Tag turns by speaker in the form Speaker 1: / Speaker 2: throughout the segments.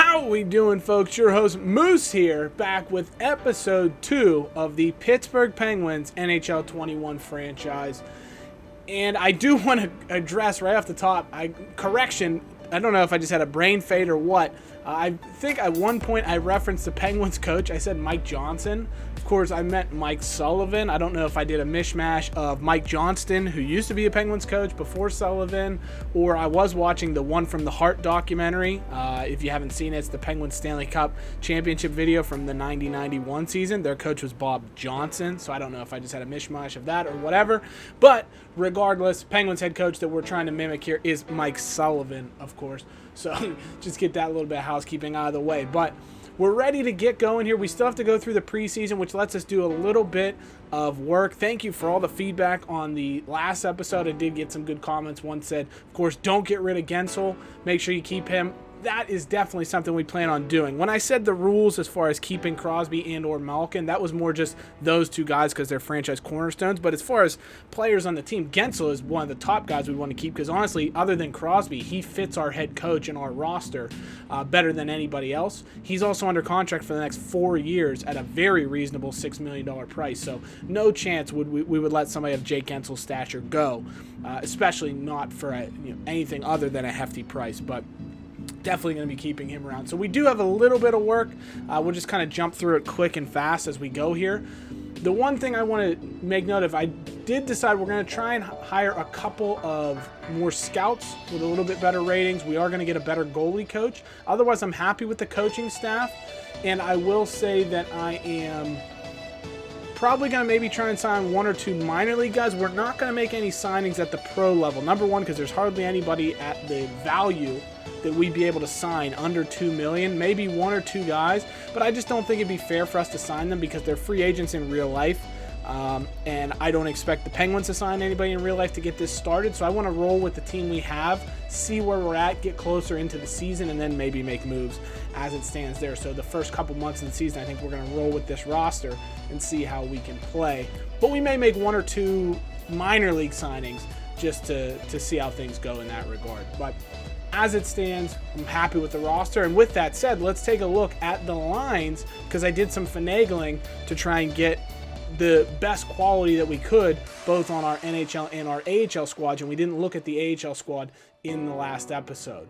Speaker 1: How we doing, folks? Your host Moose here, back with episode 2 of the Pittsburgh Penguins NHL 21 franchise. And I do want to address right off the top, correction, I don't know if I just had a brain fade or what. I think at one point I referenced the Penguins coach. I said Mike Johnson. Of course, I meant Mike Sullivan. I don't know if I did a mishmash of Mike Johnston, who used to be a Penguins coach before Sullivan, or I was watching the One from the Heart documentary. If you haven't seen it, it's the Penguins Stanley Cup championship video from the 90-91 season. Their coach was Bob Johnson, so I don't know if I just had a mishmash of that or whatever. But regardless, Penguins head coach that we're trying to mimic here is Mike Sullivan, of course. So just get that little bit of housekeeping out of the way. But we're ready to get going here. We still have to go through the preseason, which lets us do a little bit of work. Thank you for all the feedback on the last episode. I did get some good comments. One said, of course, don't get rid of Gensel. Make sure you keep him. That is definitely something we plan on doing. When I said the rules as far as keeping Crosby and or Malkin, that was more just those two guys because they're franchise cornerstones. But as far as players on the team, Gensel is one of the top guys we want to keep because honestly, other than Crosby, he fits our head coach and our roster better than anybody else. He's also under contract for the next 4 years at a very reasonable $6 million price. So no chance we would let somebody of Jake Gensel's stature go, especially not for anything other than a hefty price. But definitely going to be keeping him around. So we do have a little bit of work. We'll just kind of jump through it quick and fast as we go here. The one thing I want to make note of, I did decide we're going to try and hire a couple of more scouts with a little bit better ratings. We are going to get a better goalie coach. Otherwise, I'm happy with the coaching staff. And I will say that I am probably going to maybe try and sign 1 or 2 minor league guys. We're not going to make any signings at the pro level. Number one, because there's hardly anybody at the value that we'd be able to sign under $2 million, maybe 1 or 2 guys, but I just don't think it'd be fair for us to sign them because they're free agents in real life, and I don't expect the Penguins to sign anybody in real life to get this started, so I want to roll with the team we have, see where we're at, get closer into the season, and then maybe make moves as it stands there. So the first couple months of the season, I think we're going to roll with this roster and see how we can play, but we may make 1 or 2 minor league signings just to see how things go in that regard. But as it stands, I'm happy with the roster. And with that said, let's take a look at the lines because I did some finagling to try and get the best quality that we could both on our NHL and our AHL squads, and we didn't look at the AHL squad in the last episode.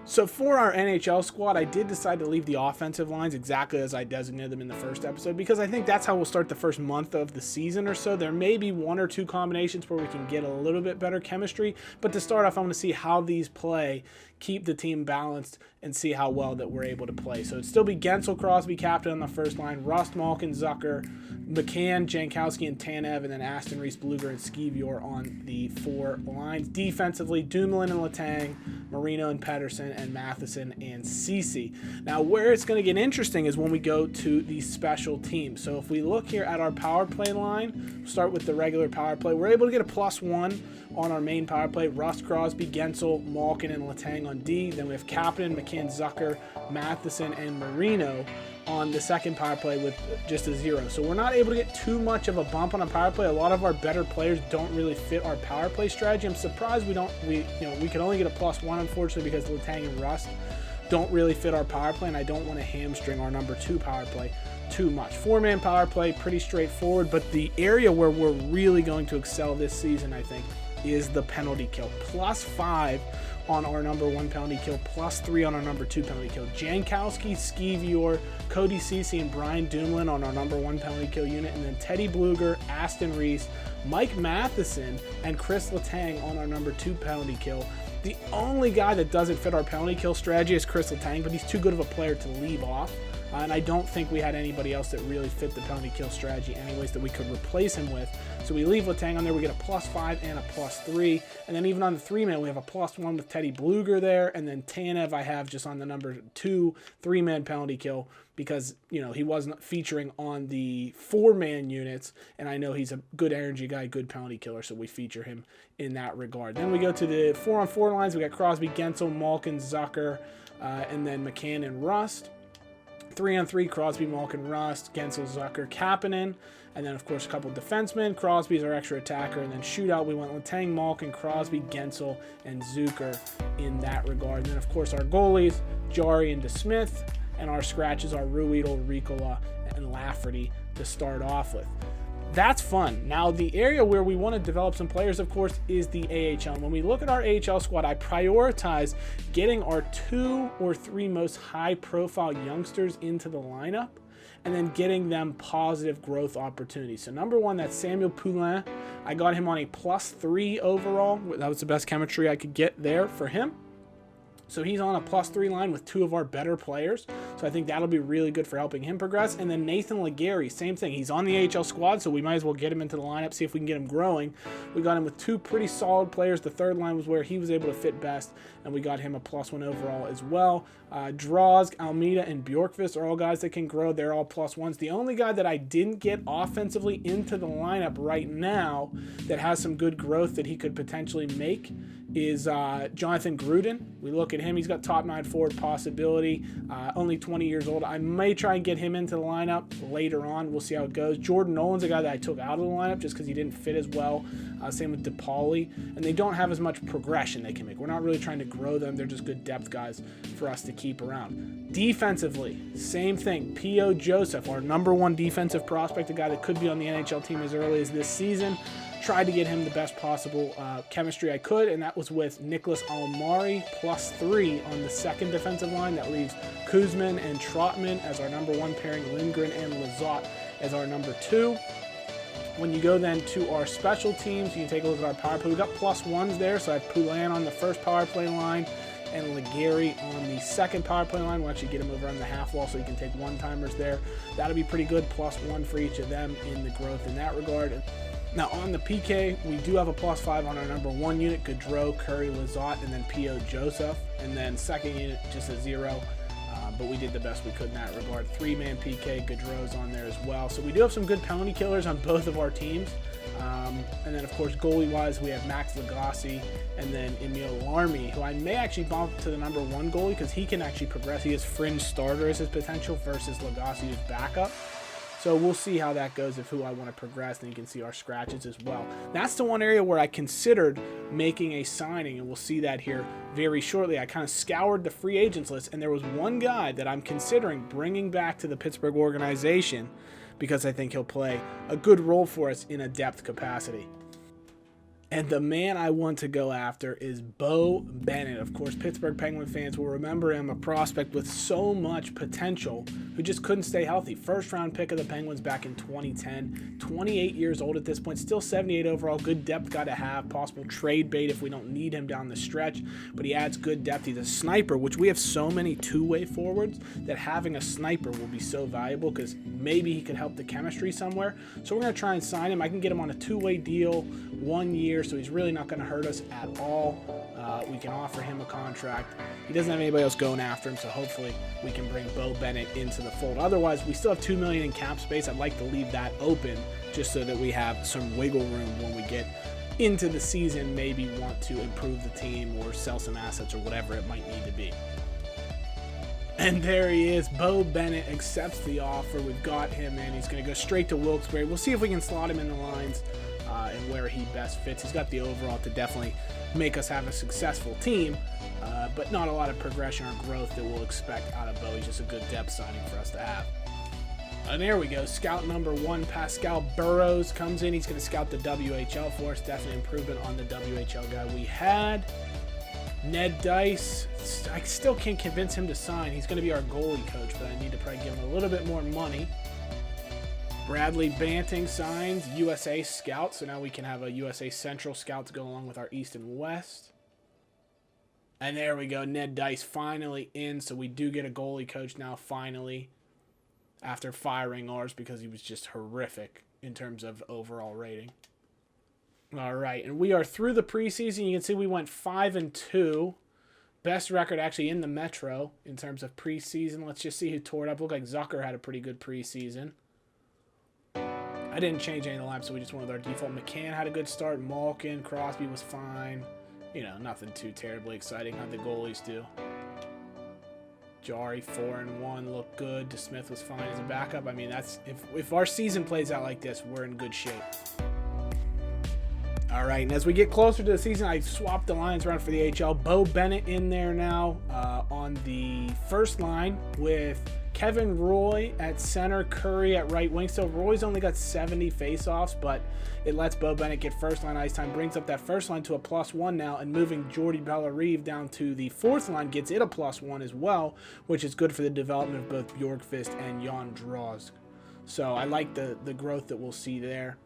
Speaker 1: So for our NHL squad, I did decide to leave the offensive lines exactly as I designated them in the first episode because I think that's how we'll start the first month of the season or so. There may be 1 or 2 combinations where we can get a little bit better chemistry, but to start off, I want to see how these play, keep the team balanced, and see how well that we're able to play. So it'd still be Gensel, Crosby, captain on the first line, Rust, Malkin, Zucker, McCann, Jankowski, and Tanev, and then Aston, Reese, Bluger, and Skeevior on the 4 lines. Defensively, Dumoulin and Letang, Marino and Pedersen, and Matheson and Ceci. Now, where it's going to get interesting is when we go to the special teams. So if we look here at our power play line, we'll start with the regular power play. We're able to get a +1 on our main power play. Rust, Crosby, Gensel, Malkin, and Letang on D. Then we have Kapanen, McCann, Zucker, Matheson, and Marino on the second power play with just a 0. So we're not able to get too much of a bump on a power play. A lot of our better players don't really fit our power play strategy. I'm surprised we could only get a +1, unfortunately, because Letang and Rust don't really fit our power play, and I don't want to hamstring our number 2 power play too much. 4-man power play, pretty straightforward, but the area where we're really going to excel this season, I think, is the penalty kill. +5 on our number 1 penalty kill, +3 on our number 2 penalty kill. Jankowski, Skeevior, Cody Ceci, and Brian Dumoulin on our number 1 penalty kill unit, and then Teddy Bluger, Aston Reese, Mike Matheson, and Chris Letang on our number 2 penalty kill. The only guy that doesn't fit our penalty kill strategy is Chris Letang, but he's too good of a player to leave off. And I don't think we had anybody else that really fit the penalty kill strategy anyways that we could replace him with. So we leave Letang on there. We get a +5 and a +3. And then even on the 3-man, we have a +1 with Teddy Bluger there. And then Tanev I have just on the number 2 3-man penalty kill because, he wasn't featuring on the 4-man units. And I know he's a good energy guy, good penalty killer, so we feature him in that regard. Then we go to the 4-on-4 lines. We got Crosby, Gensel, Malkin, Zucker, and then McCann and Rust. 3-on-3, Crosby, Malkin, Rust, Gensel, Zucker, Kapanen. And then, of course, a couple of defensemen. Crosby's our extra attacker. And then shootout, we went Letang, Malkin, Crosby, Gensel, and Zucker in that regard. And then, of course, our goalies, Jari and DeSmith. And our scratches are Ruedel, Ricola, and Lafferty to start off with. That's fun. Now, the area where we want to develop some players, of course, is the AHL. When we look at our AHL squad, I prioritize getting our 2 or 3 most high-profile youngsters into the lineup and then getting them positive growth opportunities. So, number 1, that's Samuel Poulin. I got him on a +3 overall. That was the best chemistry I could get there for him. So he's on a +3 line with 2 of our better players. So I think that'll be really good for helping him progress. And then Nathan Legary, same thing. He's on the AHL squad, so we might as well get him into the lineup, see if we can get him growing. We got him with 2 pretty solid players. The third line was where he was able to fit best, and we got him a +1 overall as well. Draws, Almeida, and Bjorkvist are all guys that can grow. They're all +1s. The only guy that I didn't get offensively into the lineup right now that has some good growth that he could potentially make is Jonathan Gruden. We look at him. He's got top 9 forward possibility, only 20 years old. I may try and get him into the lineup later on. We'll see how it goes. Jordan Nolan's a guy that I took out of the lineup just because he didn't fit as well. Same with DePauli. And they don't have as much progression they can make. We're not really trying to grow them. They're just good depth guys for us to keep around. Defensively, same thing. P.O. Joseph, our number 1 defensive prospect, a guy that could be on the NHL team as early as this season. Tried to get him the best possible chemistry I could, and that was with Nicholas Almari +3 on the second defensive line. That leaves Kuzman and Trotman as our number 1 pairing, Lindgren and Lizotte as our number 2. When you go then to our special teams, you can take a look at our power play. We got +1s there, so I have Poulin on the first power play line and Legary on the second power play line. We'll actually get him over on the half wall so he can take one-timers there. That'll be pretty good, +1 for each of them in the growth in that regard. Now, on the PK, we do have a +5 on our number 1 unit, Gaudreau, Curry, Lizotte, and then P.O. Joseph. And then second unit, just a 0. But we did the best we could in that regard. 3-man PK, Gaudreau's on there as well. So we do have some good penalty killers on both of our teams. And then, of course, goalie-wise, we have Max Lagacé and then Emil Larmy, who I may actually bump to the number 1 goalie because he can actually progress. He is fringe starter as his potential versus Lagacé, who's backup. So we'll see how that goes of who I want to progress, and you can see our scratches as well. That's the one area where I considered making a signing, and we'll see that here very shortly. I kind of scoured the free agents list, and there was one guy that I'm considering bringing back to the Pittsburgh organization because I think he'll play a good role for us in a depth capacity. And the man I want to go after is Bo Bennett. Of course, Pittsburgh Penguin fans will remember him, a prospect with so much potential who just couldn't stay healthy. First round pick of the Penguins back in 2010. 28 years old at this point, still 78 overall. Good depth guy to have. Possible trade bait if we don't need him down the stretch. But he adds good depth. He's a sniper, which we have so many two-way forwards that having a sniper will be so valuable because maybe he could help the chemistry somewhere. So we're going to try and sign him. I can get him on a two-way deal, 1 year, so he's really not going to hurt us at all. We can offer him a contract. He doesn't have anybody else going after him, so hopefully we can bring Bo Bennett into the fold. Otherwise, we still have $2 million in cap space. I'd like to leave that open just so that we have some wiggle room when we get into the season, maybe want to improve the team or sell some assets or whatever it might need to be. And there he is. Bo Bennett accepts the offer. We've got him in. He's going to go straight to Wilkes-Barre. We'll see if we can slot him in the lines and where he best fits. He's got the overall to definitely make us have a successful team, but not a lot of progression or growth that we'll expect out of Bo. He's just a good depth signing for us to have. And there we go. Scout number 1, Pascal Burrows comes in. He's going to scout the WHL for us. Definitely improvement on the WHL guy we had. Ned Dice, I still can't convince him to sign. He's going to be our goalie coach, but I need to probably give him a little bit more money. Bradley Banting signs USA Scout, so now we can have a USA Central Scout to go along with our East and West. And there we go, Ned Dice finally in, so we do get a goalie coach now finally after firing ours because he was just horrific in terms of overall rating. All right, and we are through the preseason. You can see we went 5-2. Best record actually in the Metro in terms of preseason. Let's just see who tore it up. Looked like Zucker had a pretty good preseason. I didn't change any of the lineup, so we just went with our default. McCann had a good start. Malkin, Crosby was fine. You know, nothing too terribly exciting. How'd the goalies do? Jari 4-1 looked good. DeSmith was fine as a backup. I mean, that's if our season plays out like this, we're in good shape. All right, and as we get closer to the season, I swapped the lines around for the AHL. Bo Bennett in there now on the first line with Kevin Roy at center, Curry at right wing. So Roy's only got 70 faceoffs, but it lets Bo Bennett get first line ice time, brings up that first line to a +1 now, and moving Jordy Bellarive down to the fourth line gets it a +1 as well, which is good for the development of both Bjorkqvist and Jan Droz. So I like the growth that we'll see there.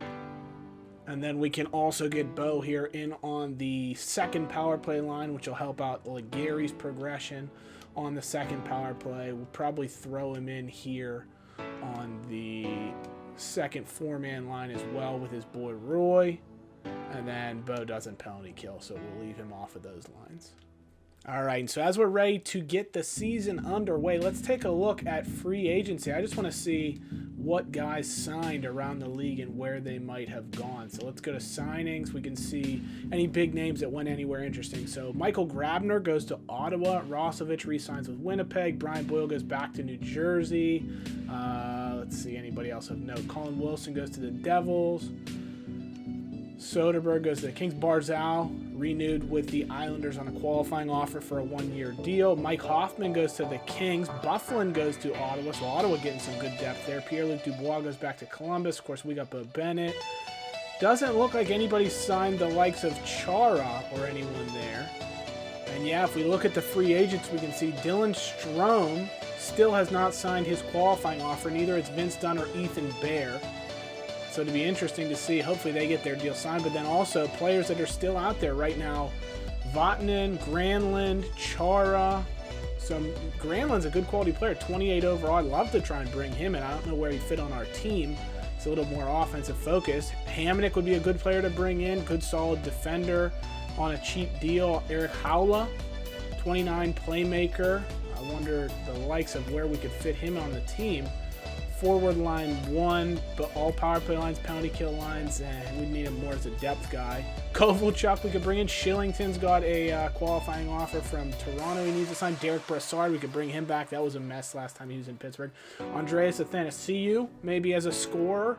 Speaker 1: And then we can also get Bo here in on the second power play line, which will help out Gary's progression on the second power play. We'll probably throw him in here on the second four-man line as well with his boy Roy. And then Bo doesn't penalty kill, so we'll leave him off of those lines. All right, and so as we're ready to get the season underway, let's take a look at free agency. I just want to see what guys signed around the league and where they might have gone. So let's go to signings. We can see any big names that went anywhere interesting. So Michael Grabner goes to Ottawa. Rosovich re-signs with Winnipeg. Brian Boyle goes back to New Jersey. Let's see, anybody else of note. Colin Wilson goes to the Devils. Soderberg goes to the Kings. Barzal renewed with the Islanders on a qualifying offer for a one-year deal. Mike Hoffman goes to the Kings. Bufflin goes to Ottawa, so Ottawa getting some good depth there. Pierre-Luc Dubois goes back to Columbus. Of course, we got Bo Bennett. Doesn't look like anybody signed the likes of Chara or anyone there. And yeah, if we look at the free agents, we can see Dylan Strome still has not signed his qualifying offer. Neither it's Vince Dunn or Ethan Bear. So it'll be interesting to see. Hopefully they get their deal signed. But then also players that are still out there right now. Vatanen, Granlund, Chara. So Granlund's a good quality player, 28 overall. I'd love to try and bring him in. I don't know where he'd fit on our team. It's a little more offensive focus. Hamonic would be a good player to bring in. Good solid defender on a cheap deal. Eric Haula, 29 playmaker. I wonder the likes of where we could fit him on the team. Forward line 1, but all power play lines, penalty kill lines, and we need him more as a depth guy. Kovalchuk we could bring in. Shillington's got a qualifying offer from Toronto he needs to sign. Derek Brassard, we could bring him back. That was a mess last time he was in Pittsburgh. Andreas Athanasiou, maybe as a scorer.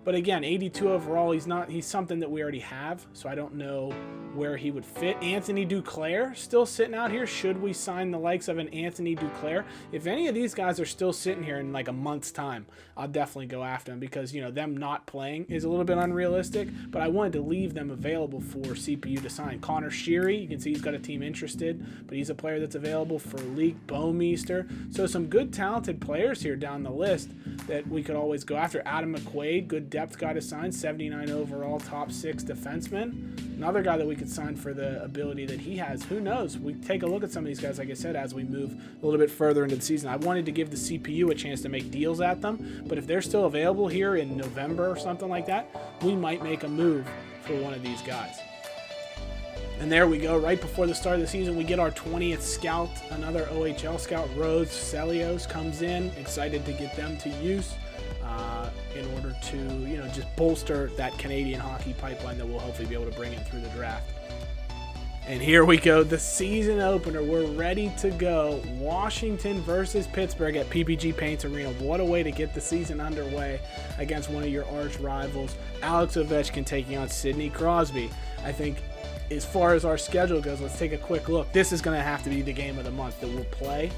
Speaker 1: But again, 82 overall, he's something that we already have, so I don't know where he would fit. Anthony Duclair still sitting out here. Should we sign the likes of an Anthony Duclair? If any of these guys are still sitting here in like a month's time, I'll definitely go after them because, them not playing is a little bit unrealistic, but I wanted to leave them available for CPU to sign. Connor Sheary, you can see he's got a team interested, but he's a player that's available for League. Bowmeister. So some good talented players here down the list that we could always go after. Adam McQuaid, good depth guy to sign, 79 overall, top 6 defenseman. Another guy that we could sign for the ability that he has. Who knows? We take a look at some of these guys, like I said, as we move a little bit further into the season. I wanted to give the CPU a chance to make deals at them, but if they're still available here in November or something like that, we might make a move for one of these guys. And there we go. Right before the start of the season, we get our 20th scout. Another OHL scout, Rose Celios, comes in. Excited to get them to use in order to, just bolster that Canadian hockey pipeline that we'll hopefully be able to bring in through the draft. And here we go, the season opener. We're ready to go. Washington versus Pittsburgh at PPG Paints Arena. What a way to get the season underway against one of your arch rivals. Alex Ovechkin taking on Sidney Crosby. I think as far as our schedule goes, let's take a quick look. This is going to have to be the game of the month that we'll play.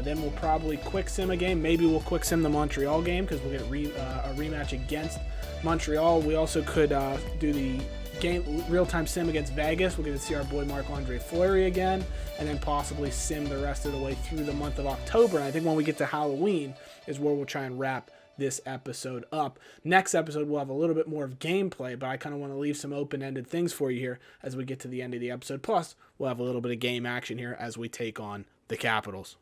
Speaker 1: Then we'll probably quick sim a game. Maybe we'll quick sim the Montreal game because we'll get a rematch against Montreal. We also could do the game real-time sim against Vegas. We'll get to see our boy Marc-Andre Fleury again, and then possibly sim the rest of the way through the month of October. And I think when we get to Halloween is where we'll try and wrap this episode up. Next episode we'll have a little bit more of gameplay, but I kind of want to leave some open-ended things for you here as we get to the end of the episode. Plus, we'll have a little bit of game action here as we take on the Capitals.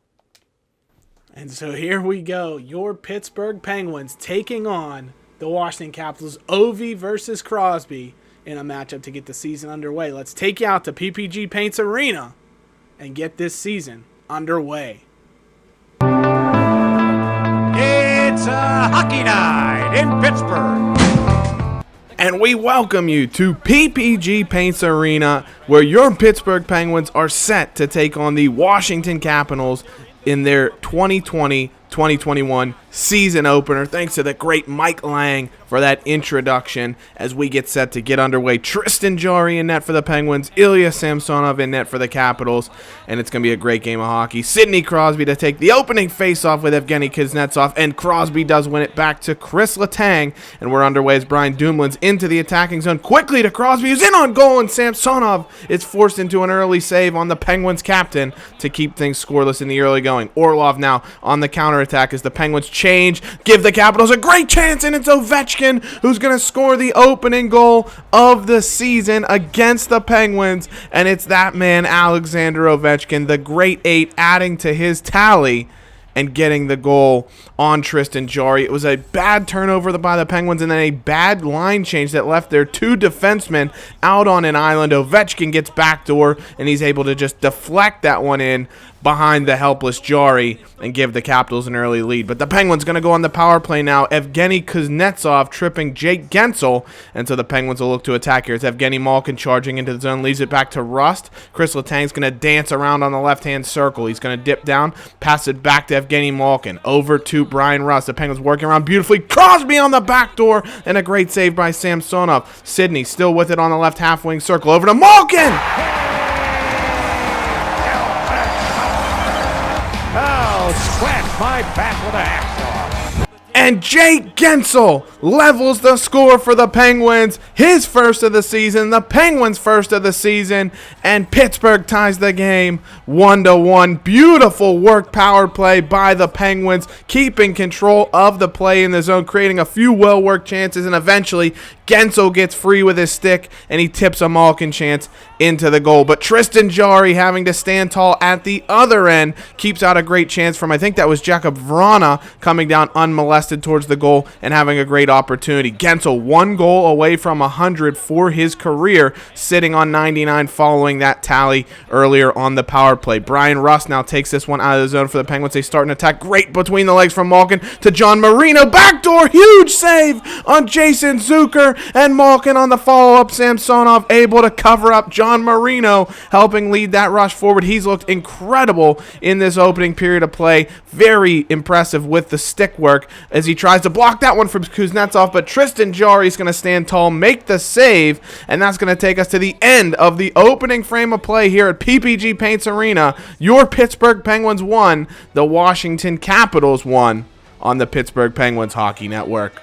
Speaker 1: And so here we go. Your Pittsburgh Penguins taking on the Washington Capitals. Ovi versus Crosby in a matchup to get the season underway. Let's take you out to PPG Paints Arena and get this season underway.
Speaker 2: It's a hockey night in Pittsburgh.
Speaker 3: And we welcome you to PPG Paints Arena, where your Pittsburgh Penguins are set to take on the Washington Capitals in their 2020-2021 season opener. Thanks to the great Mike Lang for that introduction as we get set to get underway. Tristan Jarry in net for the Penguins, Ilya Samsonov in net for the Capitals, and it's going to be a great game of hockey. Sidney Crosby to take the opening faceoff with Evgeny Kuznetsov, and Crosby does win it back to Chris Letang, and we're underway as Brian Dumoulin's into the attacking zone. Quickly to Crosby, who's in on goal, and Samsonov is forced into an early save on the Penguins captain to keep things scoreless in the early going. Orlov now on the counterattack as the Penguins change, give the Capitals a great chance, and it's Ovechkin who's going to score the opening goal of the season against the Penguins, and it's that man, Alexander Ovechkin, the great eight, adding to his tally and getting the goal on Tristan Jarry. It was a bad turnover by the Penguins and then a bad line change that left their two defensemen out on an island. Ovechkin gets backdoor, and he's able to just deflect that one in behind the helpless Jarry and give the Capitals an early lead. But the Penguins going to go on the power play now. Evgeny Kuznetsov tripping Jake Gensel, and so the Penguins will look to attack here. It's Evgeny Malkin charging into the zone, leaves it back to Rust. Chris Letang's going to dance around on the left-hand circle. He's going to dip down, pass it back to Evgeny Malkin, over to Brian Rust. The Penguins working around beautifully. Crosby on the back door, and a great save by Samsonov. Sidney still with it on the left half-wing circle, over to Malkin!
Speaker 2: Scratch my back with a hacksaw.
Speaker 3: And Jake Gensel levels the score for the Penguins. His first of the season, the Penguins' first of the season, and Pittsburgh ties the game 1-1. Beautiful work power play by the Penguins, keeping control of the play in the zone, creating a few well-worked chances, and eventually Gensel gets free with his stick, and he tips a Malkin chance into the goal. But Tristan Jarry, having to stand tall at the other end, keeps out a great chance from, I think that was Jakob Vrana, coming down unmolested towards the goal and having a great opportunity. Gensel, one goal away from 100 for his career, sitting on 99 following that tally earlier on the power play. Brian Rust now takes this one out of the zone for the Penguins. They start an attack great between the legs from Malkin to John Marino. Backdoor, huge save on Jason Zucker, and Malkin on the follow-up. Samsonov able to cover up John Marino, helping lead that rush forward. He's looked incredible in this opening period of play. Very impressive with the stick work as he tries to block that one from Kuznetsov, but Tristan Jarry is going to stand tall, make the save, and that's going to take us to the end of the opening frame of play here at PPG Paints Arena. Your Pittsburgh Penguins won, the Washington Capitals won on the Pittsburgh Penguins Hockey Network.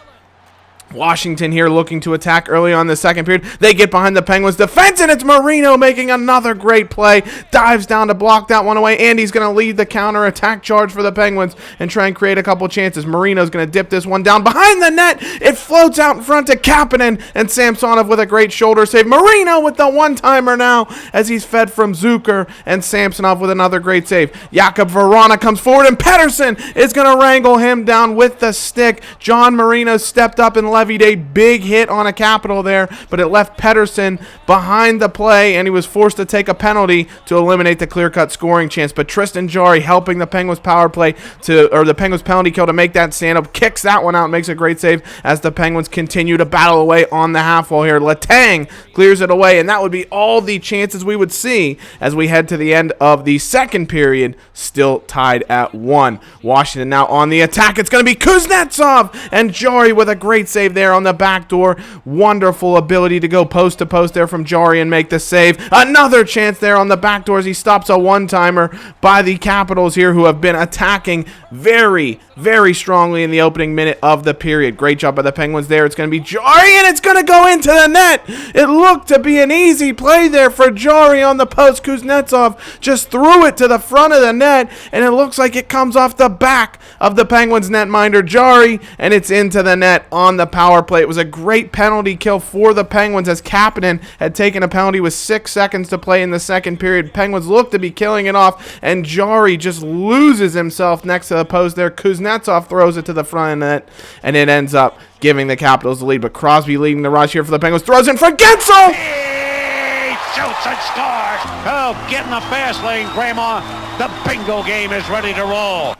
Speaker 3: Washington here looking to attack early on in the second period. They get behind the Penguins defense, and it's Marino making another great play. Dives down to block that one away, and he's going to lead the counter-attack charge for the Penguins and try and create a couple chances. Marino's going to dip this one down behind the net. It floats out in front to Kapanen, and Samsonov with a great shoulder save. Marino with the one-timer now as he's fed from Zucker, and Samsonov with another great save. Jakob Vrana comes forward, and Pettersson is going to wrangle him down with the stick. John Marino stepped up and levied a big hit on a Capital there, but it left Pettersson behind the play, and he was forced to take a penalty to eliminate the clear-cut scoring chance. But Tristan Jarry helping the Penguins power play the Penguins penalty kill to make that stand up, kicks that one out, makes a great save as the Penguins continue to battle away on the half wall here. Letang clears it away, and that would be all the chances we would see as we head to the end of the second period, still tied at 1. Washington now on the attack. It's going to be Kuznetsov, and Jarry with a great save there on the back door. Wonderful ability to go post to post there from Jarry and make the save. Another chance there on the back door as he stops a one-timer by the Capitals here, who have been attacking very, very strongly in the opening minute of the period. Great job by the Penguins there. It's going to be Jarry, and it's going to go into the net. It looked to be an easy play there for Jarry on the post. Kuznetsov just threw it to the front of the net, and it looks like it comes off the back of the Penguins netminder Jarry, and it's into the net on the power play. It was a great penalty kill for the Penguins as Kapanen had taken a penalty with 6 seconds to play in the second period. Penguins look to be killing it off, and Jarry just loses himself next to the post there. Kuznetsov throws it to the front of the net, and it ends up giving the Capitals the lead. But Crosby leading the rush here for the Penguins. Throws in for Gensel!
Speaker 2: He shoots and scores. Oh, get in the fast lane, Grandma. The bingo game is ready to roll.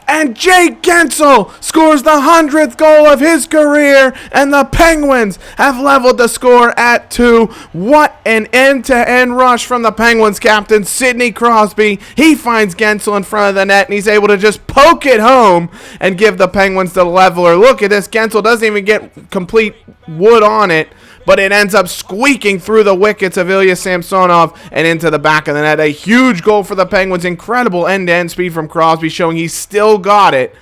Speaker 3: And Jake Gensel scores the 100th goal of his career, and the Penguins have leveled the score at 2. What an end-to-end rush from the Penguins captain, Sidney Crosby. He finds Gensel in front of the net, and he's able to just poke it home and give the Penguins the leveler. Look at this. Gensel doesn't even get complete wood on it, but it ends up squeaking through the wickets of Ilya Samsonov and into the back of the net. A huge goal for the Penguins. Incredible end-to-end speed from Crosby, showing he's still got it,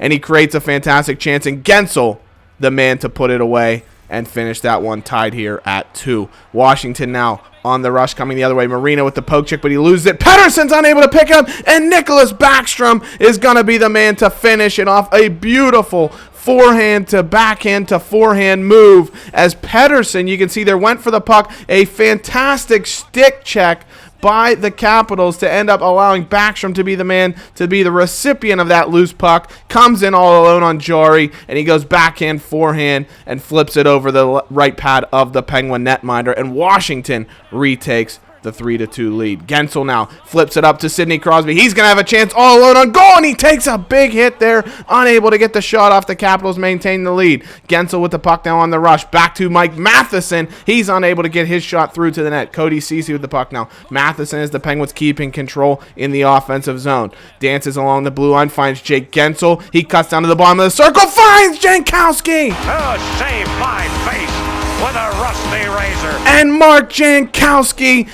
Speaker 3: and he creates a fantastic chance. And Gensel, the man to put it away and finish that one, tied here at 2. Washington now on the rush, coming the other way. Marino with the poke check, but he loses it. Pettersson's unable to pick it up, and Nicholas Backstrom is going to be the man to finish it off. A beautiful forehand to backhand to forehand move as Pettersson, you can see there, went for the puck. A fantastic stick check by the Capitals to end up allowing Backstrom to be the man to be the recipient of that loose puck. Comes in all alone on Jari, and he goes backhand, forehand, and flips it over the right pad of the Penguin netminder, and Washington retakes the 3-2 lead. Gensel now flips it up to Sidney Crosby. He's going to have a chance all alone on goal, and he takes a big hit there, unable to get the shot off. The Capitals maintain the lead. Gensel with the puck now on the rush. Back to Mike Matheson. He's unable to get his shot through to the net. Cody Ceci with the puck now. Matheson is the Penguins keeping control in the offensive zone. Dances along the blue line, finds Jake Gensel. He cuts down to the bottom of the circle, finds Jankowski!
Speaker 2: Oh, save my face with a rusty razor.
Speaker 3: And Mark Jankowski,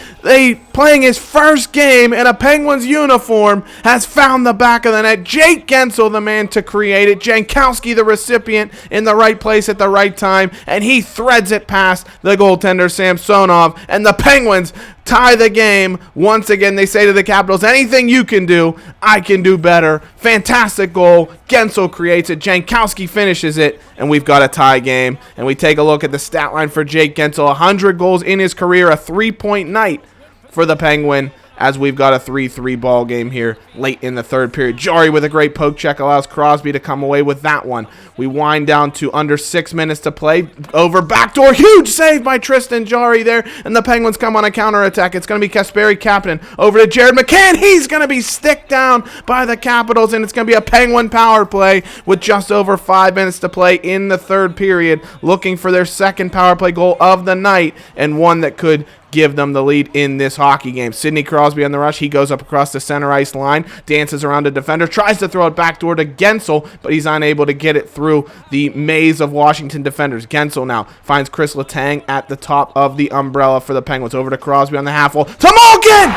Speaker 3: playing his first game in a Penguins uniform, has found the back of the net. Jake Gensel, the man to create it. Jankowski, the recipient, in the right place at the right time, and he threads it past the goaltender Samsonov, and the Penguins tie the game. Once again, they say to the Capitals, anything you can do, I can do better. Fantastic goal. Gensel creates it. Jankowski finishes it, and we've got a tie game. And we take a look at the stat line for Jake Gensel. 100 goals in his career, a 3-point night for the Penguin, as we've got a 3-3 ball game here late in the third period. Jari with a great poke check allows Crosby to come away with that one. We wind down to under 6 minutes to play. Over backdoor, huge save by Tristan Jari there, and the Penguins come on a counterattack. It's going to be Kasperi Kapanen over to Jared McCann. He's going to be sticked down by the Capitals, and it's going to be a Penguin power play with just over 5 minutes to play in the third period, looking for their second power play goal of the night, and one that could give them the lead in this hockey game. Sidney Crosby on the rush. He goes up across the center ice line, dances around a defender, tries to throw it backdoor to Gensel, but he's unable to get it through the maze of Washington defenders. Gensel now finds Chris Letang at the top of the umbrella for the Penguins. Over to Crosby on the half wall. To Malkin!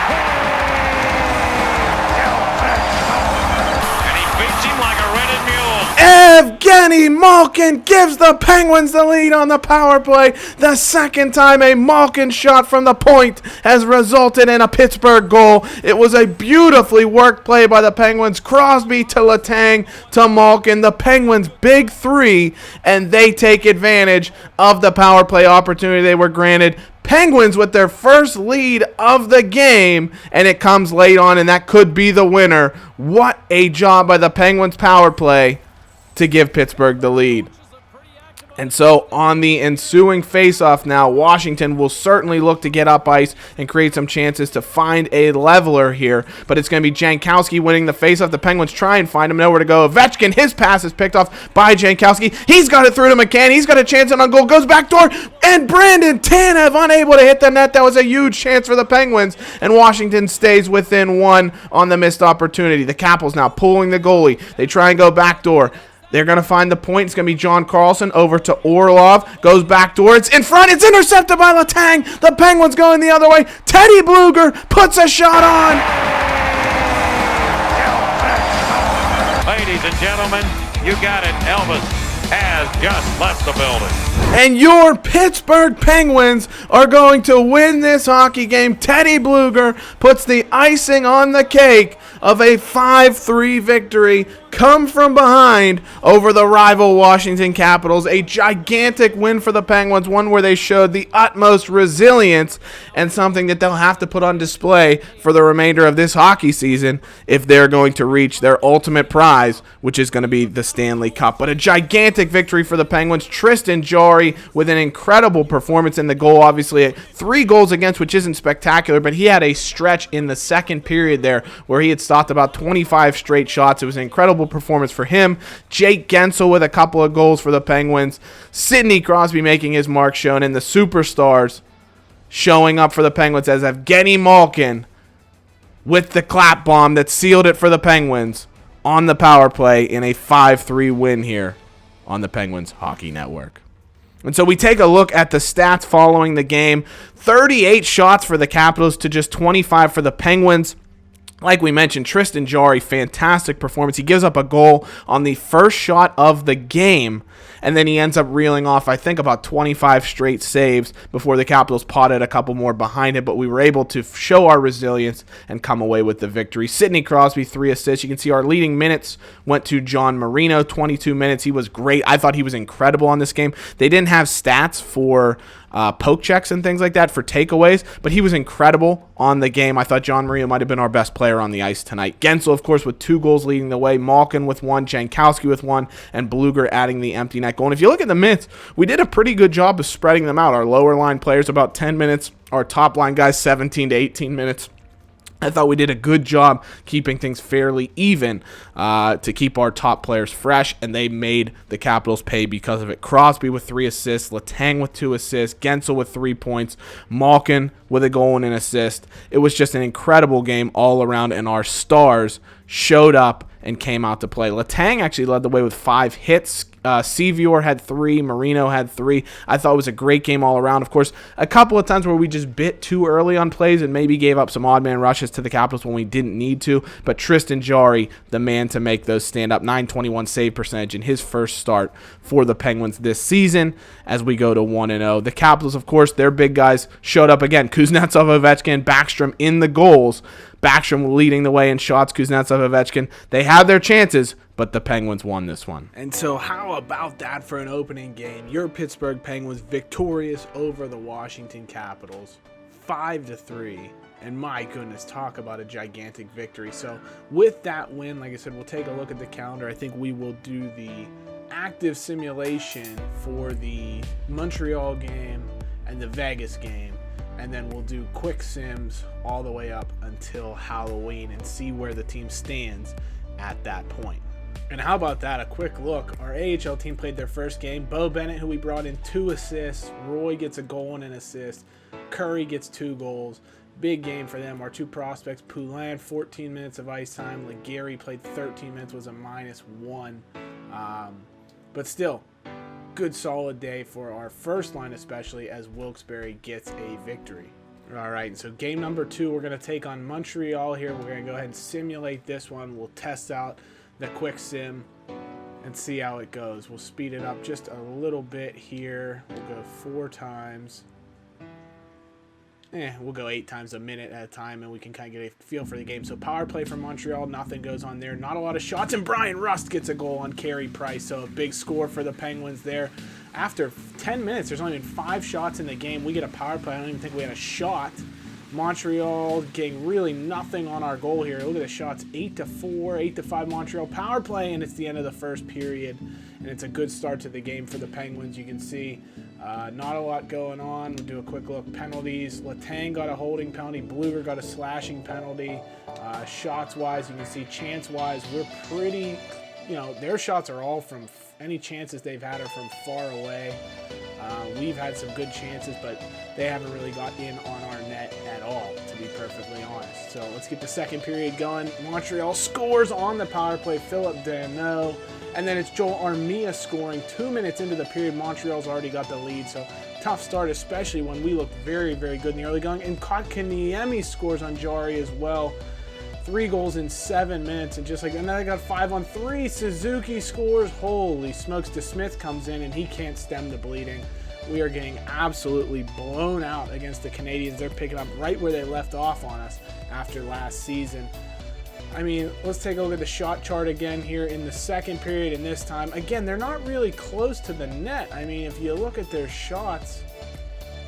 Speaker 3: Evgeny Malkin gives the Penguins the lead on the power play. The second time a Malkin shot from the point has resulted in a Pittsburgh goal. It was a beautifully worked play by the Penguins. Crosby to Letang to Malkin. The Penguins' big three, and they take advantage of the power play opportunity they were granted. Penguins with their first lead of the game, and it comes late on, and that could be the winner. What a job by the Penguins power play to give Pittsburgh the lead. And so on the ensuing faceoff now, Washington will certainly look to get up ice and create some chances to find a leveler here. But it's going to be Jankowski winning the faceoff. The Penguins try and find him, nowhere to go. Ovechkin, his pass is picked off by Jankowski. He's got it through to McCann. He's got a chance on goal. Goes backdoor. And Brandon Tanev unable to hit the net. That was a huge chance for the Penguins. And Washington stays within one on the missed opportunity. The Capitals now pulling the goalie. They try and go backdoor. They're going to find the point. It's going to be John Carlson over to Orlov. Goes backdoor. It's in front. It's intercepted by Letang. The Penguins going the other way. Teddy Bluger puts a shot on.
Speaker 2: Ladies and gentlemen, you got it. Elvis has just left the building.
Speaker 3: And your Pittsburgh Penguins are going to win this hockey game. Teddy Bluger puts the icing on the cake of a 5-3 victory, come from behind over the rival Washington Capitals. A gigantic win for the Penguins, one where they showed the utmost resilience, and something that they'll have to put on display for the remainder of this hockey season if they're going to reach their ultimate prize, which is going to be the Stanley Cup. But a gigantic victory for the Penguins. Tristan Jari with an incredible performance in the goal. Obviously, 3 goals against, which isn't spectacular, but he had a stretch in the second period there where he had stopped about 25 straight shots. It was an incredible performance for him. Jake Gensel with a couple of goals for the Penguins. Sidney Crosby making his mark shown, and the superstars showing up for the Penguins as Evgeny Malkin with the clap bomb that sealed it for the Penguins on the power play in a 5-3 win here on the Penguins Hockey Network. And so we take a look at the stats following the game. 38 shots for the Capitals to just 25 for the Penguins. Like we mentioned, Tristan Jarry, fantastic performance. He gives up a goal on the first shot of the game, and then he ends up reeling off, I think, about 25 straight saves before the Capitals potted a couple more behind it, but we were able to show our resilience and come away with the victory. Sidney Crosby, 3 assists. You can see our leading minutes went to John Marino, 22 minutes. He was great. I thought he was incredible on this game. They didn't have stats for poke checks and things like that for takeaways, but he was incredible on the game. I thought John Marino might have been our best player on the ice tonight. Gensel, of course, with 2 goals leading the way, Malkin with 1, Jankowski with 1, and Bluger adding the empty net goal. And if you look at the minutes, we did a pretty good job of spreading them out. Our lower line players about 10 minutes, our top line guys 17 to 18 minutes. I thought we did a good job keeping things fairly even to keep our top players fresh, and they made the Capitals pay because of it. Crosby with 3 assists, Letang with 2 assists, Gensel with 3 points, Malkin with a goal and an assist. It was just an incredible game all around, and our stars showed up and came out to play. Letang actually led the way with 5 hits. Sevior had 3, Marino had 3. I thought it was a great game all around. Of course, a couple of times where we just bit too early on plays and maybe gave up some odd man rushes to the Capitals when we didn't need to. But Tristan Jarry, the man to make those stand up. 921 save percentage in his first start for the Penguins this season as we go to 1-0. The Capitals, of course, their big guys showed up again. Kuznetsov, Ovechkin, Backstrom in the goals. Backstrom leading the way in shots, Kuznetsov, Ovechkin. They had their chances, but the Penguins won this one.
Speaker 1: And so how about that for an opening game? Your Pittsburgh Penguins victorious over the Washington Capitals, 5-3. And my goodness, talk about a gigantic victory. So with that win, like I said, we'll take a look at the calendar. I think we will do the active simulation for the Montreal game and the Vegas game. And then we'll do quick sims all the way up until Halloween and see where the team stands at that point. And how about that? A quick look. Our AHL team played their first game. Bo Bennett, who we brought in, 2 assists. Roy gets a goal and an assist. Curry gets 2 goals. Big game for them. Our 2 prospects, Poulin, 14 minutes of ice time. Legary played 13 minutes, was a -1. But still, good solid day for our first line, especially as Wilkes-Barre gets a victory. All right, so game number 2, we're going to take on Montreal here. We're going to go ahead and simulate this one. We'll test out the quick sim and see how it goes. We'll speed it up just a little bit here. We'll go 4 times. We'll go 8 times a minute at a time, and we can kind of get a feel for the game. So power play from Montreal, nothing goes on there. Not a lot of shots, and Brian Rust gets a goal on Carey Price. So a big score for the Penguins there. After 10 minutes, there's only been 5 shots in the game. We get a power play. I don't even think we had a shot. Montreal getting really nothing on our goal here. Look at the shots, 8-4, 8-5 Montreal power play, and it's the end of the first period. And it's a good start to the game for the Penguins. You can see not a lot going on. We'll do a quick look. Penalties. Letang got a holding penalty. Bluger got a slashing penalty. Shots-wise, you can see chance-wise, we're pretty, their shots are all from any chances they've had are from far away. We've had some good chances, but they haven't really got in on our net at all, to be perfectly honest. So let's get the second period going. Montreal scores on the power play. Philip Danault. And then it's Joel Armia scoring 2 minutes into the period. Montreal's already got the lead, so tough start, especially when we looked very, very good in the early going. And Kotkaniemi scores on Jarry as well. 3 goals in 7 minutes, and then they got 5 on 3. Suzuki scores. Holy smokes, DeSmith comes in, and he can't stem the bleeding. We are getting absolutely blown out against the Canadiens. They're picking up right where they left off on us after last season. I mean, let's take a look at the shot chart again here in the second period, and this time, again, they're not really close to the net. I mean, if you look at their shots,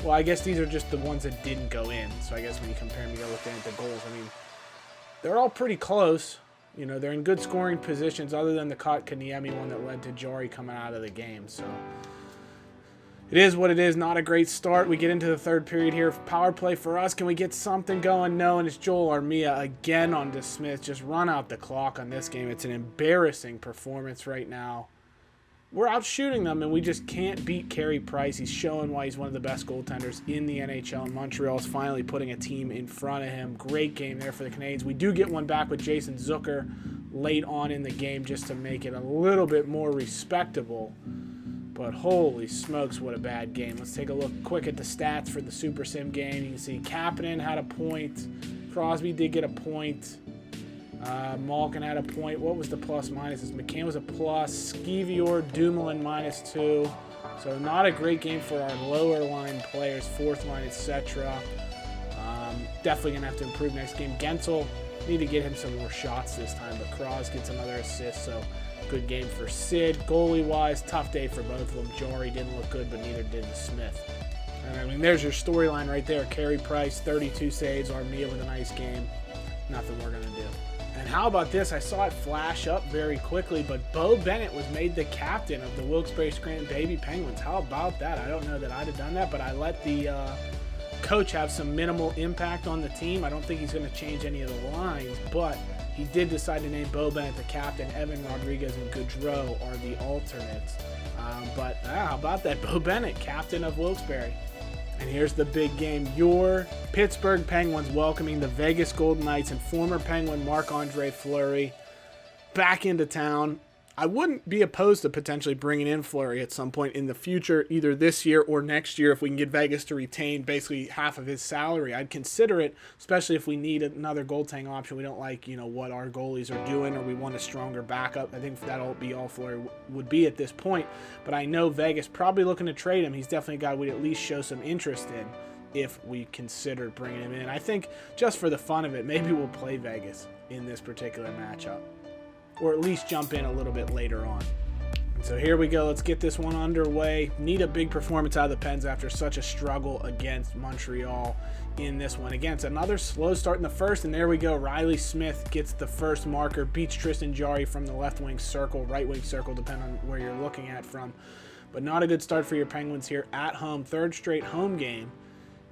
Speaker 1: well, I guess these are just the ones that didn't go in. So I guess when you compare them, you gotta look at the goals. I mean, they're all pretty close. They're in good scoring positions other than the Kotkaniemi one that led to Jarry coming out of the game. So It is what it is. Not a great start. We get into the third period here. Power play for us. Can we get something going? No, and it's Joel Armia again on DeSmith. Just run out the clock on this game. It's an embarrassing performance right now. We're out shooting them, and we just can't beat Carey Price. He's showing why he's one of the best goaltenders in the NHL, and Montreal is finally putting a team in front of him. Great game there for the Canadiens. We do get one back with Jason Zucker late on in the game just to make it a little bit more respectable. But holy smokes, what a bad game. Let's take a look quick at the stats for the Super Sim game. You can see Kapanen had a point. Crosby did get a point. Malkin had a point. What was the plus minuses? McCann was a plus. Skeevior, Dumoulin -2. So not a great game for our lower line players, fourth line, etc. Definitely going to have to improve next game. Gensel, need to get him some more shots this time, but Kroos gets another assist, so good game for Sid. Goalie-wise, tough day for both of them. Jari didn't look good, but neither did Smith. And I mean, there's your storyline right there. Carey Price, 32 saves. Armia with a nice game. Nothing we're going to do. And how about this? I saw it flash up very quickly, but Bo Bennett was made the captain of the Wilkes-Barre Scranton Baby Penguins. How about that? I don't know that I'd have done that, but I let the coach have some minimal impact on the team. I don't think he's going to change any of the lines, but he did decide to name Bo Bennett the captain. Evan Rodriguez and Gaudreau are the alternates. But how about that? Bo Bennett, captain of Wilkes-Barre. And here's the big game. Your Pittsburgh Penguins welcoming the Vegas Golden Knights and former Penguin Marc-Andre Fleury back into town. I wouldn't be opposed to potentially bringing in Fleury at some point in the future, either this year or next year, if we can get Vegas to retain basically half of his salary. I'd consider it, especially if we need another goaltending option. We don't like, what our goalies are doing, or we want a stronger backup. I think that'll be all Fleury would be at this point. But I know Vegas probably looking to trade him. He's definitely a guy we'd at least show some interest in if we considered bringing him in. I think just for the fun of it, maybe we'll play Vegas in this particular matchup, or at least jump in a little bit later on. So here we go. Let's get this one underway. Need a big performance out of the Pens after such a struggle against Montreal in this one. Again, it's another slow start in the first, and there we go. Riley Smith gets the first marker, beats Tristan Jarry from the left wing circle, right wing circle, depending on where you're looking at from. But not a good start for your Penguins here at home. Third straight home game,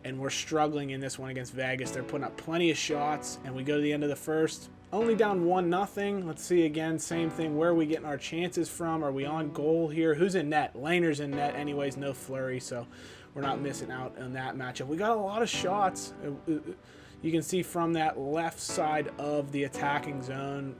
Speaker 1: and we're struggling in this one against Vegas. They're putting up plenty of shots, and we go to the end of the first. Only down 1-0. Let's see again, same thing. Where are we getting our chances from? Are we on goal here? Who's in net? Lehner's in net anyways, no Fleury, so we're not missing out on that matchup. We got a lot of shots. You can see from that left side of the attacking zone,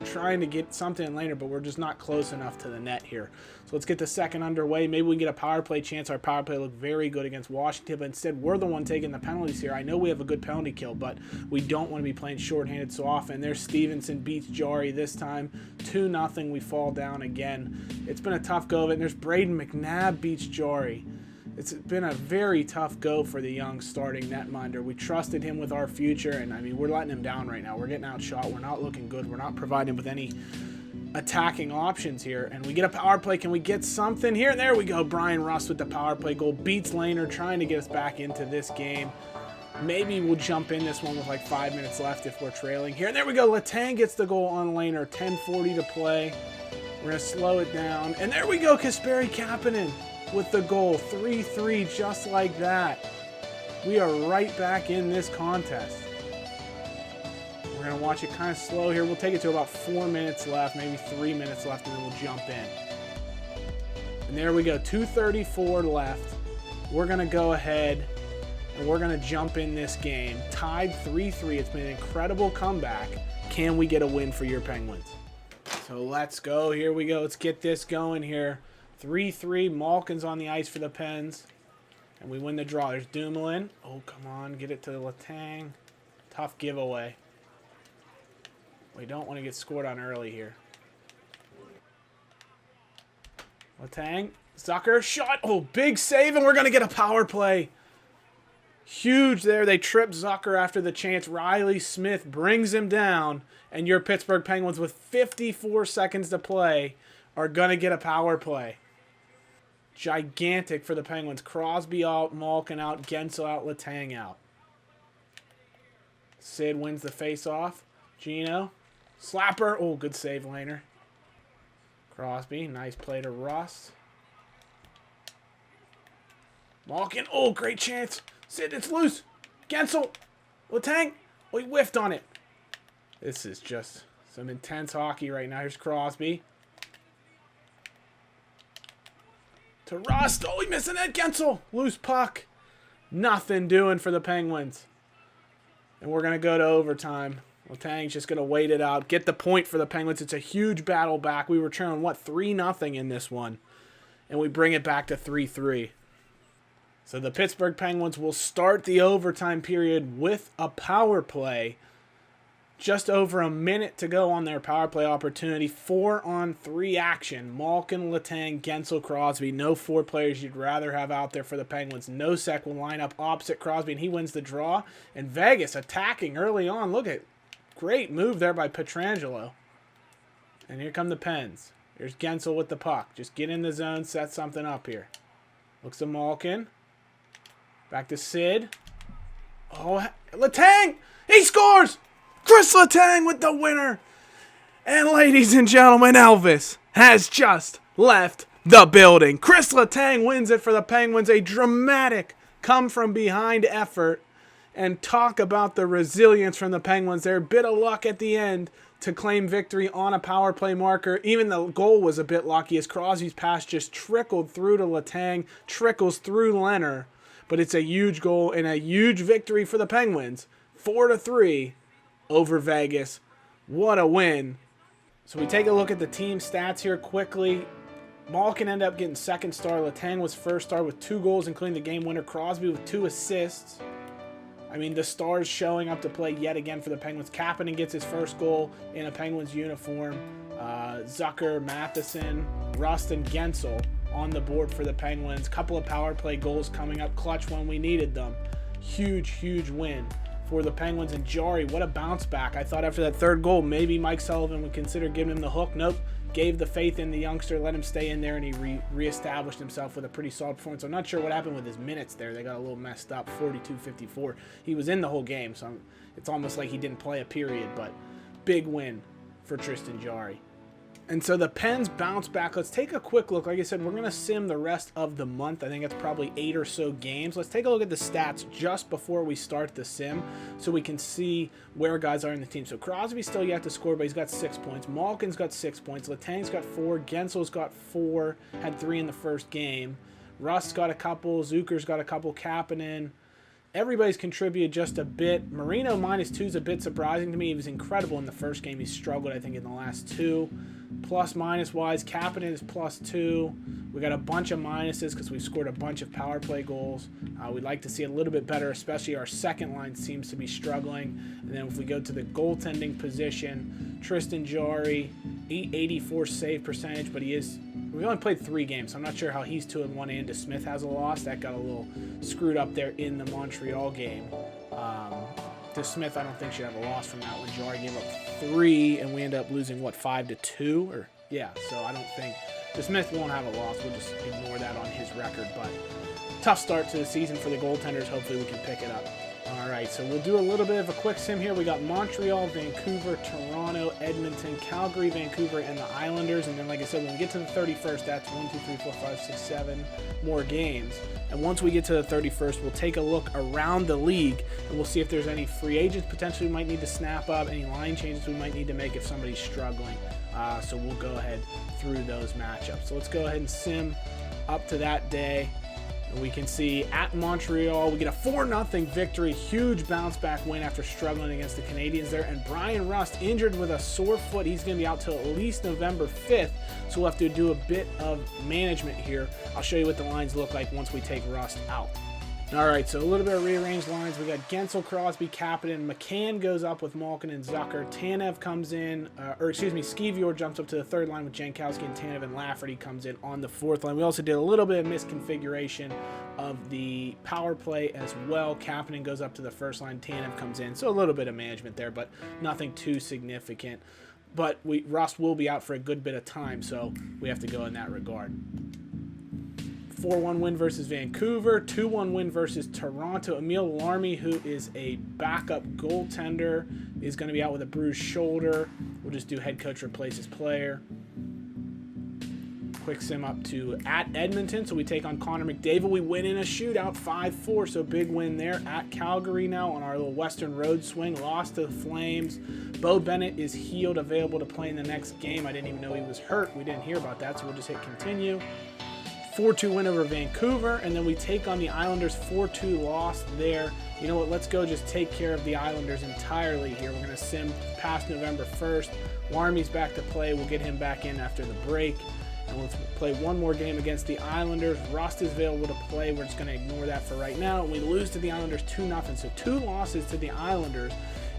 Speaker 1: trying to get something in Lehner, but we're just not close enough to the net here. So let's get the second underway. Maybe we can get a power play chance. Our power play looked very good against Washington, but instead we're the one taking the penalties here. I know we have a good penalty kill, but we don't want to be playing shorthanded so often. There's Stevenson beats Jarry this time. 2-0, we fall down again. It's been a tough go of it. And there's Braden McNabb beats Jarry. It's been a very tough go for the young starting netminder. We trusted him with our future, and I mean, we're letting him down right now. We're getting outshot. We're not looking good. We're not providing him with any attacking options here. And we get a power play. Can we get something here? There we go. Brian Rust with the power play goal. Beats Lehner, trying to get us back into this game. Maybe we'll jump in this one with like 5 minutes left if we're trailing here. And there we go. Letang gets the goal on Lehner. 10:40 to play. We're going to slow it down. And there we go. Kasperi Kapanen with the goal. 3-3, just like that. We are right back in this contest. We're going to watch it kind of slow here. We'll take it to about 4 minutes left, maybe 3 minutes left, and then we'll jump in. And there we go, 2:34 left. We're going to go ahead and we're going to jump in this game. Tied 3-3. It's been an incredible comeback. Can we get a win for your Penguins? So let's go. Here we go. Let's get this going here. 3-3. Malkin's on the ice for the Pens. And we win the draw. There's Dumoulin. Oh, come on. Get it to Letang. Tough giveaway. We don't want to get scored on early here. Letang. Zucker. Shot. Oh, big save. And we're going to get a power play. Huge there. They trip Zucker after the chance. Riley Smith brings him down. And your Pittsburgh Penguins, with 54 seconds to play, are going to get a power play. Gigantic for the Penguins. Crosby out, Malkin out, Gensel out, Letang out. Sid wins the face-off. Gino. Slapper. Oh, good save, Lehner. Crosby. Nice play to Rust. Malkin. Oh, great chance. Sid, it's loose. Gensel. Letang. Oh, he whiffed on it. This is just some intense hockey right now. Here's Crosby. To Rust. Oh, he missed an Ed Gensel. Loose puck. Nothing doing for the Penguins. And we're going to go to overtime. Letang's just going to wait it out. Get the point for the Penguins. It's a huge battle back. We were trailing, 3-0 in this one. And we bring it back to 3-3. So the Pittsburgh Penguins will start the overtime period with a power play. Just over a minute to go on their power play opportunity. 4-on-3 action. Malkin, Letang, Gensel, Crosby. No 4 players you'd rather have out there for the Penguins. Nosek will line up opposite Crosby, and he wins the draw. And Vegas attacking early on. Look at great move there by Pietrangelo. And here come the Pens. Here's Gensel with the puck. Just get in the zone, set something up here. Looks to Malkin. Back to Sid. Oh, Letang! He scores! Chris Letang with the winner. And ladies and gentlemen, Elvis has just left the building. Chris Letang wins it for the Penguins. A dramatic come-from-behind effort. And talk about the resilience from the Penguins. Their bit of luck at the end to claim victory on a power play marker. Even the goal was a bit lucky as Crosby's pass just trickled through to Letang, trickles through Leonard. But it's a huge goal and a huge victory for the Penguins. 4-3 over Vegas. What a win. So we take a look at the team stats here quickly. Malkin ended up getting second star. Letang was first star with 2 goals, including the game winner. Crosby with 2 assists. I mean, the stars showing up to play yet again for the Penguins. Kapanen gets his first goal in a Penguins uniform. Zucker, Matheson, Rust, and Gensel on the board for the Penguins. Couple of power play goals coming up clutch when we needed them. Huge, huge win for the Penguins. And Jari, what a bounce back. I thought after that third goal, maybe Mike Sullivan would consider giving him the hook. Nope. Gave the faith in the youngster, let him stay in there, and he reestablished himself with a pretty solid performance. I'm not sure what happened with his minutes there. They got a little messed up, 42-54. He was in the whole game, so it's almost like he didn't play a period, but big win for Tristan Jarry. And so the Pens bounce back. Let's take a quick look. Like I said, we're going to sim the rest of the month. I think it's probably 8 or so games. Let's take a look at the stats just before we start the sim so we can see where guys are in the team. So Crosby's still yet to score, but he's got 6 points. Malkin's got 6 points. Letang's got 4. Gensel's got 4. Had 3 in the first game. Rust's got a couple. Zucker's got a couple. Kapanen. Everybody's contributed just a bit. Marino -2 is a bit surprising to me. He was incredible in the first game. He struggled, I think, in the last 2. Plus-minus wise, Kapanen is +2. We got a bunch of minuses because we've scored a bunch of power play goals. We'd like to see a little bit better, especially our second line seems to be struggling. And then if we go to the goaltending position, Tristan Jarry, 884 save percentage, but we only played 3 games, so I'm not sure how he's 2-1 and DeSmith has a loss. That got a little screwed up there in the Montreal game. DeSmith, I don't think, should have a loss from that one. Jarry gave up 3, and we ended up losing, 5-2? Or yeah, so I don't think DeSmith won't have a loss. We'll just ignore that on his record, but tough start to the season for the goaltenders. Hopefully we can pick it up. All right, so we'll do a little bit of a quick sim here. We got Montreal, Vancouver, Toronto, Edmonton, Calgary, Vancouver, and the Islanders. And then, like I said, when we get to the 31st, that's 1, 2, 3, 4, 5, 6, 7 more games. And once we get to the 31st, we'll take a look around the league, and we'll see if there's any free agents potentially we might need to snap up, any line changes we might need to make if somebody's struggling. So we'll go ahead through those matchups. So let's go ahead and sim up to that day. We can see at Montreal, we get a 4-0 victory. Huge bounce back win after struggling against the Canadiens there. And Brian Rust injured with a sore foot. He's going to be out till at least November 5th. So we'll have to do a bit of management here. I'll show you what the lines look like once we take Rust out. All right, so a little bit of rearranged lines. We got Gensel, Crosby, Kapanen. McCann goes up with Malkin and Zucker. Tanev comes in, Skeevior jumps up to the third line with Jankowski and Tanev, and Lafferty comes in on the fourth line. We also did a little bit of misconfiguration of the power play as well. Kapanen goes up to the first line. Tanev comes in. So a little bit of management there, but nothing too significant. But Rust will be out for a good bit of time, so we have to go in that regard. 4-1 win versus Vancouver, 2-1 win versus Toronto. Emil Larmy, who is a backup goaltender, is going to be out with a bruised shoulder. We'll just do head coach replaces player. quick sim up to at Edmonton. So we take on Connor McDavid. We win in a shootout 5-4. So big win there at Calgary now on our little Western Road swing. Lost to the Flames. Bo Bennett is healed, available to play in the next game. I didn't even know he was hurt. We didn't hear about that, so we'll just hit continue. 4-2 win over Vancouver, and then we take on the Islanders. 4-2 loss there. You know what? Let's go just take care of the Islanders entirely here. We're going to sim past November 1st. Warmy's back to play. We'll get him back in after the break. And let's play one more game against the Islanders. Rust is available to play. We're just going to ignore that for right now. We lose to the Islanders 2-0. So 2 losses to the Islanders.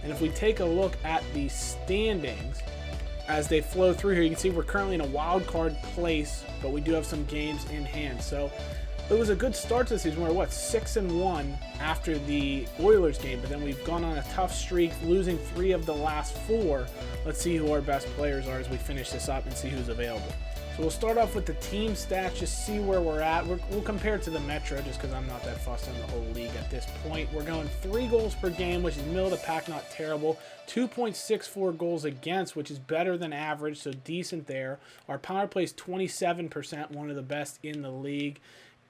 Speaker 1: And if we take a look at the standings as they flow through here, you can see we're currently in a wild card place, but we do have some games in hand. So it was a good start to the season. We're 6-1 after the Oilers game, but then we've gone on a tough streak, losing 3 of the last 4. Let's see who our best players are as we finish this up and see who's available. So we'll start off with the team stats, just see where we're at. We'll compare it to the Metro just because I'm not that fussed on the whole league at this point. We're going 3 goals per game, which is middle of the pack, not terrible. 2.64 goals against, which is better than average, so decent there. Our power play is 27%, one of the best in the league.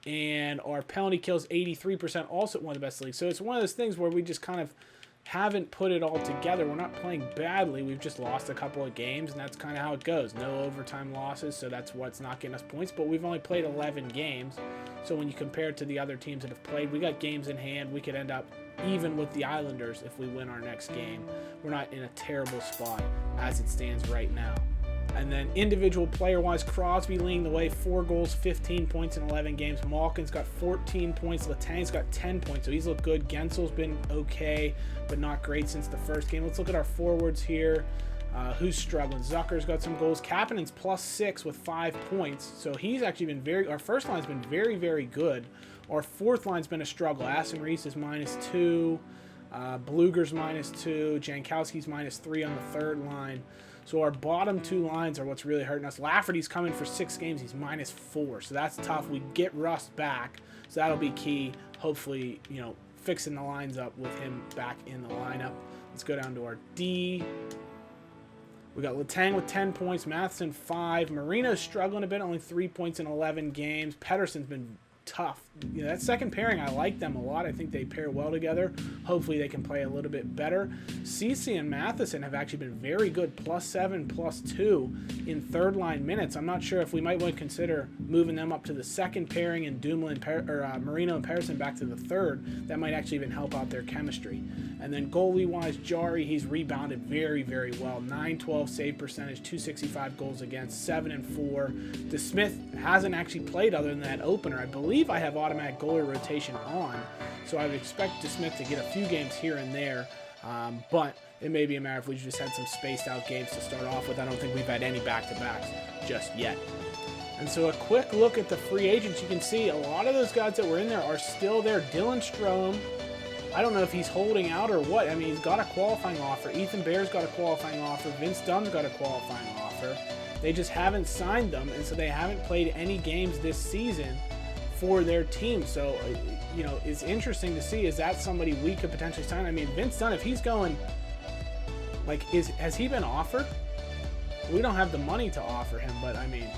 Speaker 1: And our penalty kill is 83%, also one of the best in the league. So it's one of those things where we just kind of haven't put it all together. We're not playing badly. We've just lost a couple of games, and that's kind of how it goes. No overtime losses, so that's what's not getting us points. But we've only played 11 games. So when you compare it to the other teams that have played, we got games in hand. We could end up even with the Islanders if we win our next game. We're not in a terrible spot as it stands right now. And then individual player-wise, Crosby leading the way, 4 goals, 15 points in 11 games. Malkin's got 14 points. Letang's got 10 points, so he's looked good. Gensel's been okay, but not great since the first game. Let's look at our forwards here. Who's struggling? Zucker's got some goals. Kapanen's +6 with 5 points, so he's actually been our first line's been very, very good. Our fourth line's been a struggle. Aston Reese is -2. Bluger's -2. Jankowski's -3 on the third line. So our bottom 2 lines are what's really hurting us. Lafferty's coming for 6 games. He's -4. So that's tough. We get Rust back. So that'll be key. Hopefully, fixing the lines up with him back in the lineup. Let's go down to our D. We got Letang with 10 points. Matheson 5. Marino's struggling a bit. Only 3 points in 11 games. Pedersen's been tough. That second pairing, I like them a lot. I think they pair well together. Hopefully they can play a little bit better. Ceci and Matheson have actually been very good, +7, +2 in third line minutes. I'm not sure if we might want to consider moving them up to the second pairing and Dumoulin Marino and Pedersen back to the third. That might actually even help out their chemistry. And then goalie-wise, Jari, he's rebounded very, very well. 912 save percentage, 265 goals against, 7-4. DeSmith hasn't actually played other than that opener. I believe I have automatic goalie rotation on, so I would expect DeSmith to get a few games here and there, but it may be a matter if we just had some spaced out games to start off with. I don't think we've had any back-to-backs just yet. And so a quick look at the free agents. You can see a lot of those guys that were in there are still there. Dylan Strome, I don't know if he's holding out or what. I mean, he's got a qualifying offer. Ethan Bear's got a qualifying offer. Vince Dunn's got a qualifying offer. They just haven't signed them, and so they haven't played any games this season for their team. So, it's interesting to see, is that somebody we could potentially sign? I mean, Vince Dunn, if he's going, has he been offered? We don't have the money to offer him, but I mean,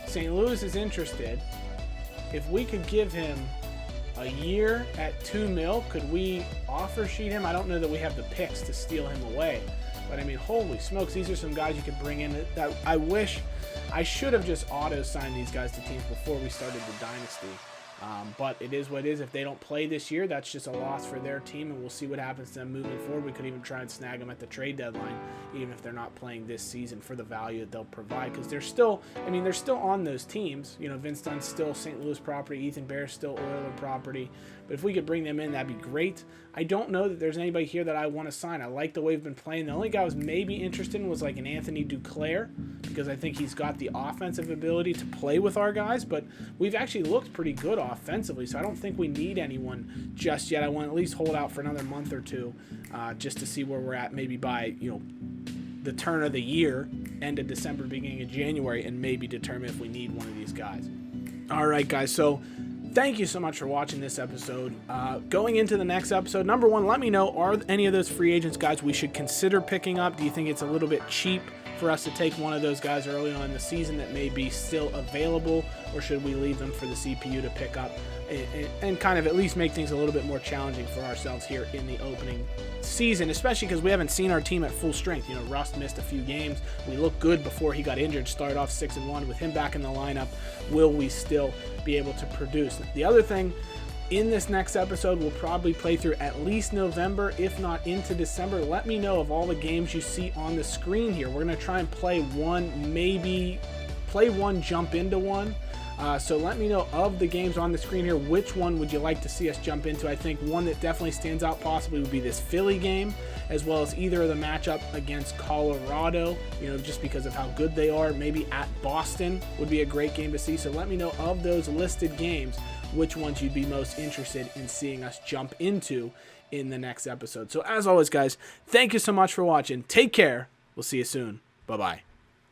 Speaker 1: St. Louis is interested. If we could give him a year at $2 million, could we offer sheet him? I don't know that we have the picks to steal him away, but I mean, holy smokes, these are some guys you could bring in that I wish I should have just auto-signed these guys to teams before we started the dynasty. But it is what it is. If they don't play this year, that's just a loss for their team, and we'll see what happens to them moving forward. We could even try and snag them at the trade deadline, even if they're not playing this season, for the value that they'll provide, because they're still on those teams. Vince Dunn's still St. Louis property, Ethan Bear's still Oiler property, but if we could bring them in, that'd be great. I don't know that there's anybody here that I want to sign. I like the way we've been playing. The only guy I was maybe interested in was like an Anthony Duclair, because I think he's got the offensive ability to play with our guys, but we've actually looked pretty good offensively, so I don't think we need anyone just yet. I want to at least hold out for another month or two just to see where we're at, maybe by the turn of the year, end of December, beginning of January, and maybe determine if we need one of these guys. All right, guys, so thank you so much for watching this episode. Going into the next episode, number one, let me know, are any of those free agents guys we should consider picking up? Do you think it's a little bit cheap for us to take one of those guys early on in the season that may be still available, or should we leave them for the CPU to pick up and kind of at least make things a little bit more challenging for ourselves here in the opening season, especially because we haven't seen our team at full strength. You know, Rust missed a few games. We looked good before he got injured, started off 6-1. With him back in the lineup, will we still be able to produce? The other thing, in this next episode, we'll probably play through at least November, if not into December. Let me know of all the games you see on the screen here. We're going to try and play one, maybe play one, jump into one. So let me know of the games on the screen here, which one would you like to see us jump into? I think one that definitely stands out possibly would be this Philly game, as well as either of the matchup against Colorado, you know, just because of how good they are. Maybe at Boston would be a great game to see. So let me know of those listed games, which ones you'd be most interested in seeing us jump into in the next episode. So as always, guys, thank you so much for watching. Take care. We'll see you soon. Bye-bye.